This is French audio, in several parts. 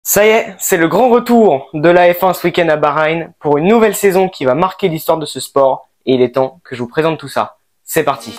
Ça y est, c'est le grand retour de la F1 ce week-end à Bahreïn pour une nouvelle saison qui va marquer l'histoire de ce sport et il est temps que je vous présente tout ça. C'est parti!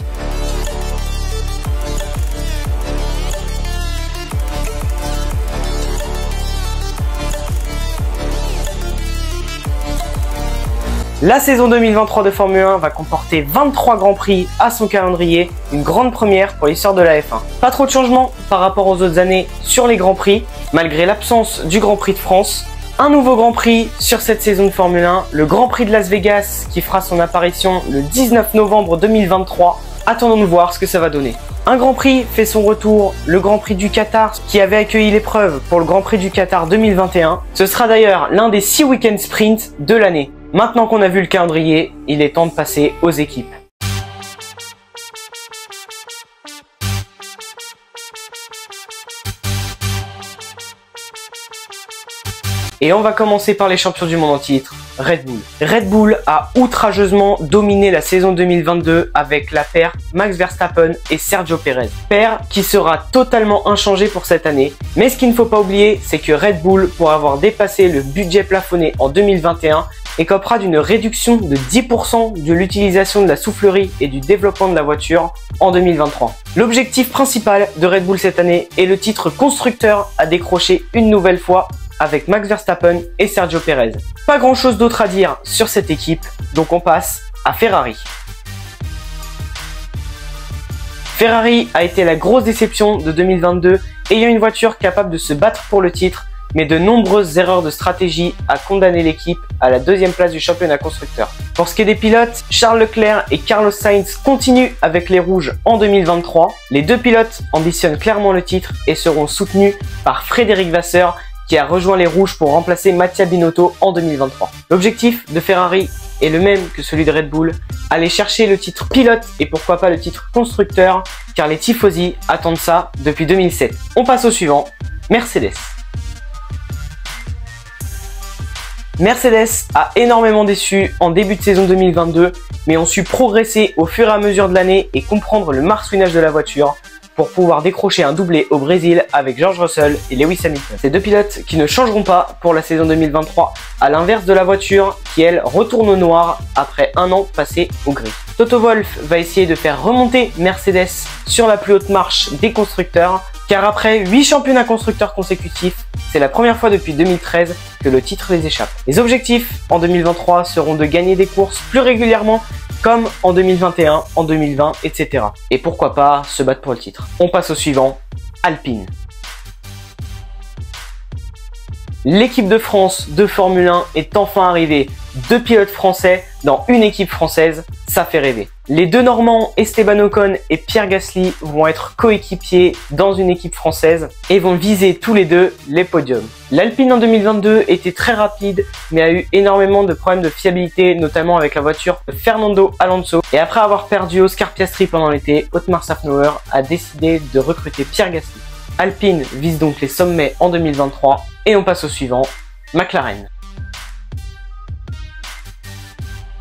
La saison 2023 de Formule 1 va comporter 23 Grands Prix à son calendrier, une grande première pour l'histoire de la F1. Pas trop de changements par rapport aux autres années sur les Grands Prix, malgré l'absence du Grand Prix de France. Un nouveau Grand Prix sur cette saison de Formule 1, le Grand Prix de Las Vegas qui fera son apparition le 19 novembre 2023. Attendons de voir ce que ça va donner. Un Grand Prix fait son retour, le Grand Prix du Qatar qui avait accueilli l'épreuve pour le Grand Prix du Qatar 2021. Ce sera d'ailleurs l'un des 6 week-ends sprint de l'année. Maintenant qu'on a vu le calendrier, il est temps de passer aux équipes. Et on va commencer par les champions du monde en titre, Red Bull. Red Bull a outrageusement dominé la saison 2022 avec la paire Max Verstappen et Sergio Pérez. Paire qui sera totalement inchangée pour cette année. Mais ce qu'il ne faut pas oublier, c'est que Red Bull, pour avoir dépassé le budget plafonné en 2021, écopera d'une réduction de 10% de l'utilisation de la soufflerie et du développement de la voiture en 2023. L'objectif principal de Red Bull cette année est le titre constructeur à décrocher une nouvelle fois avec Max Verstappen et Sergio Pérez. Pas grand chose d'autre à dire sur cette équipe, donc on passe à Ferrari. Ferrari a été la grosse déception de 2022, ayant une voiture capable de se battre pour le titre, mais de nombreuses erreurs de stratégie a condamné l'équipe à la 2e place du championnat constructeur. Pour ce qui est des pilotes, Charles Leclerc et Carlos Sainz continuent avec les rouges en 2023. Les deux pilotes ambitionnent clairement le titre et seront soutenus par Frédéric Vasseur qui a rejoint les rouges pour remplacer Mattia Binotto en 2023. L'objectif de Ferrari est le même que celui de Red Bull, aller chercher le titre pilote et pourquoi pas le titre constructeur, car les tifosi attendent ça depuis 2007. On passe au suivant, Mercedes. Mercedes a énormément déçu en début de saison 2022, mais ont su progresser au fur et à mesure de l'année et comprendre le marsouinage de la voiture pour pouvoir décrocher un doublé au Brésil avec George Russell et Lewis Hamilton. Ces deux pilotes qui ne changeront pas pour la saison 2023, à l'inverse de la voiture qui, elle, retourne au noir après un an passé au gris. Toto Wolff va essayer de faire remonter Mercedes sur la plus haute marche des constructeurs, car après 8 championnats constructeurs consécutifs, c'est la première fois depuis 2013 que le titre les échappe. Les objectifs en 2023 seront de gagner des courses plus régulièrement, comme en 2021, en 2020, etc. Et pourquoi pas se battre pour le titre. On passe au suivant, Alpine. L'équipe de France de Formule 1 est enfin arrivée. 2 pilotes français dans une équipe française, ça fait rêver. Les deux Normands, Esteban Ocon et Pierre Gasly, vont être coéquipiers dans une équipe française et vont viser tous les deux les podiums. L'Alpine en 2022 était très rapide, mais a eu énormément de problèmes de fiabilité, notamment avec la voiture de Fernando Alonso. Et après avoir perdu Oscar Piastri pendant l'été, Otmar Szafnauer a décidé de recruter Pierre Gasly. Alpine vise donc les sommets en 2023 et on passe au suivant, McLaren.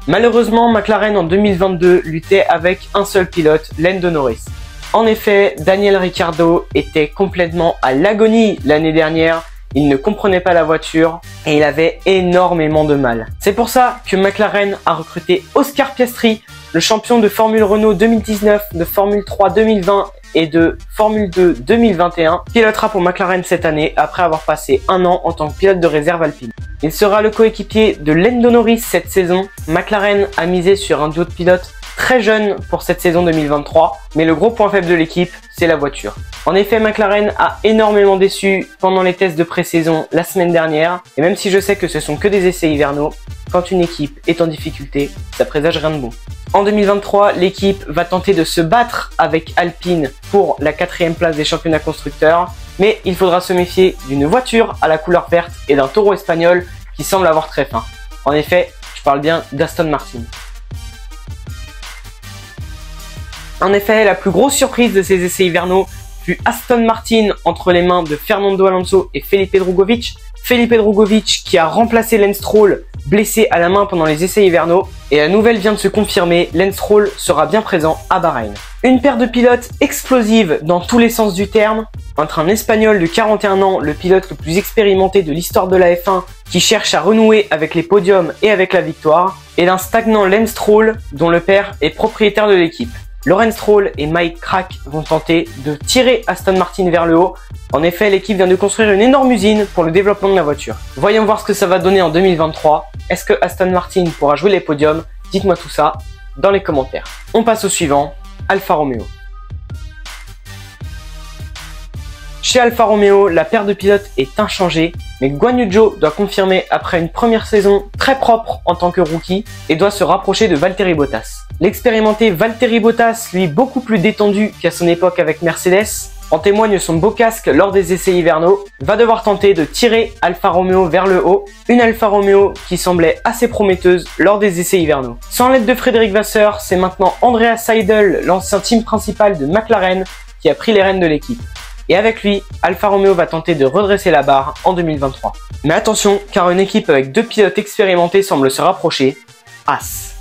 Malheureusement, McLaren en 2022 luttait avec un seul pilote, Lando Norris. En effet, Daniel Ricciardo était complètement à l'agonie l'année dernière, il ne comprenait pas la voiture et il avait énormément de mal. C'est pour ça que McLaren a recruté Oscar Piastri, le champion de Formule Renault 2019, de Formule 3 2020 et de Formule 2 2021, pilotera pour McLaren cette année après avoir passé un an en tant que pilote de réserve alpine. Il sera le coéquipier de Lando Norris cette saison. McLaren a misé sur un duo de pilotes très jeune pour cette saison 2023, mais le gros point faible de l'équipe, c'est la voiture. En effet, McLaren a énormément déçu pendant les tests de pré-saison la semaine dernière, et même si je sais que ce sont que des essais hivernaux, quand une équipe est en difficulté, ça présage rien de bon. En 2023, l'équipe va tenter de se battre avec Alpine pour la 4e place des championnats constructeurs, mais il faudra se méfier d'une voiture à la couleur verte et d'un taureau espagnol qui semble avoir très faim. En effet, je parle bien d'Aston Martin. En effet, la plus grosse surprise de ces essais hivernaux fut Aston Martin entre les mains de Fernando Alonso et Felipe Drugovich. Felipe Drugovich qui a remplacé Lance Stroll blessé à la main pendant les essais hivernaux, et la nouvelle vient de se confirmer, Lance Stroll sera bien présent à Bahreïn. Une paire de pilotes explosive dans tous les sens du terme, entre un Espagnol de 41 ans, le pilote le plus expérimenté de l'histoire de la F1, qui cherche à renouer avec les podiums et avec la victoire, et d'un stagnant Lance Stroll, dont le père est propriétaire de l'équipe. Lawrence Stroll et Mike Krack vont tenter de tirer Aston Martin vers le haut. En effet, l'équipe vient de construire une énorme usine pour le développement de la voiture. Voyons voir ce que ça va donner en 2023. Est-ce que Aston Martin pourra jouer les podiums? Dites-moi tout ça dans les commentaires. On passe au suivant, Alfa Romeo. Chez Alfa Romeo, la paire de pilotes est inchangée, mais Guan Yu Zhou doit confirmer après une première saison très propre en tant que rookie et doit se rapprocher de Valtteri Bottas. L'expérimenté Valtteri Bottas, lui beaucoup plus détendu qu'à son époque avec Mercedes, en témoigne son beau casque lors des essais hivernaux, va devoir tenter de tirer Alfa Romeo vers le haut, une Alfa Romeo qui semblait assez prometteuse lors des essais hivernaux. Sans l'aide de Frédéric Vasseur, c'est maintenant Andreas Seidl, l'ancien team principal de McLaren, qui a pris les rênes de l'équipe. Et avec lui, Alfa Romeo va tenter de redresser la barre en 2023. Mais attention, car une équipe avec deux pilotes expérimentés semble se rapprocher, Haas.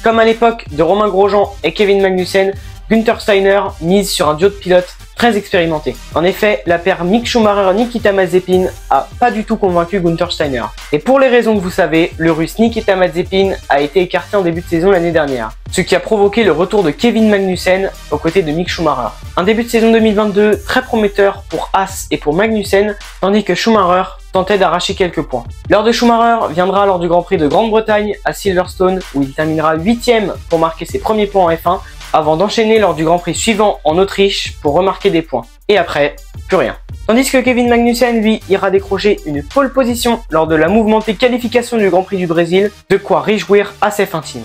Comme à l'époque de Romain Grosjean et Kevin Magnussen, Günther Steiner mise sur un duo de pilotes très expérimenté. En effet, la paire Mick Schumacher-Nikita Mazepin a pas du tout convaincu Günther Steiner. Et pour les raisons que vous savez, le russe Nikita Mazepin a été écarté en début de saison l'année dernière, ce qui a provoqué le retour de Kevin Magnussen aux côtés de Mick Schumacher. Un début de saison 2022 très prometteur pour Haas et pour Magnussen, tandis que Schumacher tentait d'arracher quelques points. L'heure de Schumacher viendra lors du Grand Prix de Grande-Bretagne à Silverstone, où il terminera 8e pour marquer ses premiers points en F1, avant d'enchaîner lors du Grand Prix suivant en Autriche pour remarquer des points. Et après, plus rien. Tandis que Kevin Magnussen, lui, ira décrocher une pole position lors de la mouvementée qualification du Grand Prix du Brésil, de quoi réjouir à ses F1 Team.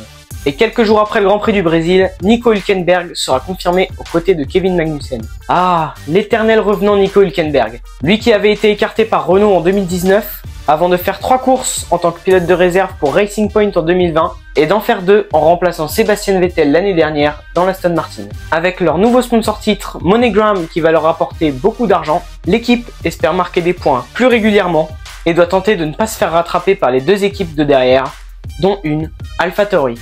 Et quelques jours après le Grand Prix du Brésil, Nico Hülkenberg sera confirmé aux côtés de Kevin Magnussen. Ah, l'éternel revenant Nico Hülkenberg. Lui qui avait été écarté par Renault en 2019, avant de faire 3 courses en tant que pilote de réserve pour Racing Point en 2020, et d'en faire 2 en remplaçant Sébastien Vettel l'année dernière dans l'Aston Martin. Avec leur nouveau sponsor titre MoneyGram qui va leur apporter beaucoup d'argent, l'équipe espère marquer des points plus régulièrement et doit tenter de ne pas se faire rattraper par les deux équipes de derrière, dont une, AlphaTauri.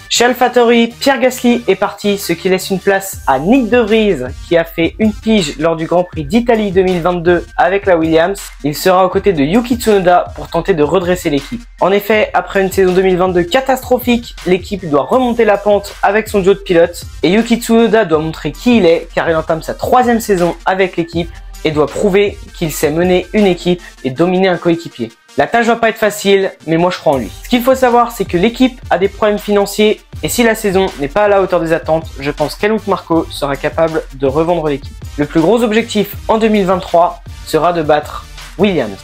Chez AlphaTauri, Pierre Gasly est parti, ce qui laisse une place à Nyck de Vries qui a fait une pige lors du Grand Prix d'Italie 2022 avec la Williams. Il sera aux côtés de Yuki Tsunoda pour tenter de redresser l'équipe. En effet, après une saison 2022 catastrophique, l'équipe doit remonter la pente avec son duo de pilotes et Yuki Tsunoda doit montrer qui il est car il entame sa 3e saison avec l'équipe et doit prouver qu'il sait mener une équipe et dominer un coéquipier. La tâche va pas être facile, mais moi je crois en lui. Ce qu'il faut savoir, c'est que l'équipe a des problèmes financiers et si la saison n'est pas à la hauteur des attentes, je pense qu'Helmut Marko sera capable de revendre l'équipe. Le plus gros objectif en 2023 sera de battre Williams.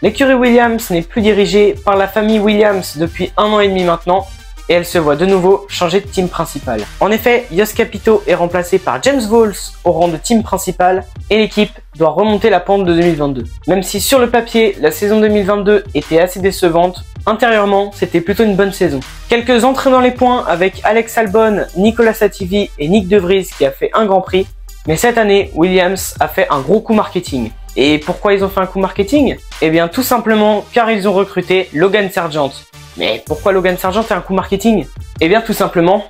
L'écurie Williams n'est plus dirigée par la famille Williams depuis 1 an et demi maintenant, et elle se voit de nouveau changer de team principal. En effet, Jost Capito est remplacé par James Vowles au rang de team principal et l'équipe doit remonter la pente de 2022. Même si sur le papier, la saison 2022 était assez décevante, intérieurement, c'était plutôt une bonne saison. Quelques entrées dans les points avec Alex Albon, Nicolas Latifi et Nyck de Vries qui a fait un Grand Prix, mais cette année, Williams a fait un gros coup marketing. Et pourquoi ils ont fait un coup marketing? Eh bien tout simplement car ils ont recruté Logan Sargent. Mais pourquoi Logan Sargent est un coup marketing? Eh bien tout simplement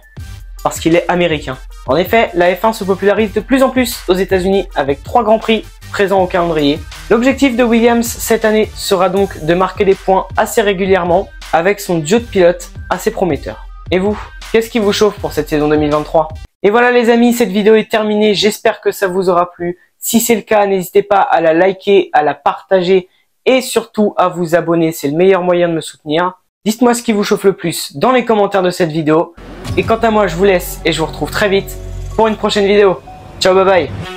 parce qu'il est américain. En effet, la F1 se popularise de plus en plus aux États-Unis avec 3 grands prix présents au calendrier. L'objectif de Williams cette année sera donc de marquer des points assez régulièrement avec son duo de pilotes assez prometteur. Et vous, qu'est-ce qui vous chauffe pour cette saison 2023? Et voilà les amis, cette vidéo est terminée, j'espère que ça vous aura plu. Si c'est le cas, n'hésitez pas à la liker, à la partager et surtout à vous abonner, c'est le meilleur moyen de me soutenir. Dites-moi ce qui vous chauffe le plus dans les commentaires de cette vidéo. Et quant à moi, je vous laisse et je vous retrouve très vite pour une prochaine vidéo. Ciao, bye bye.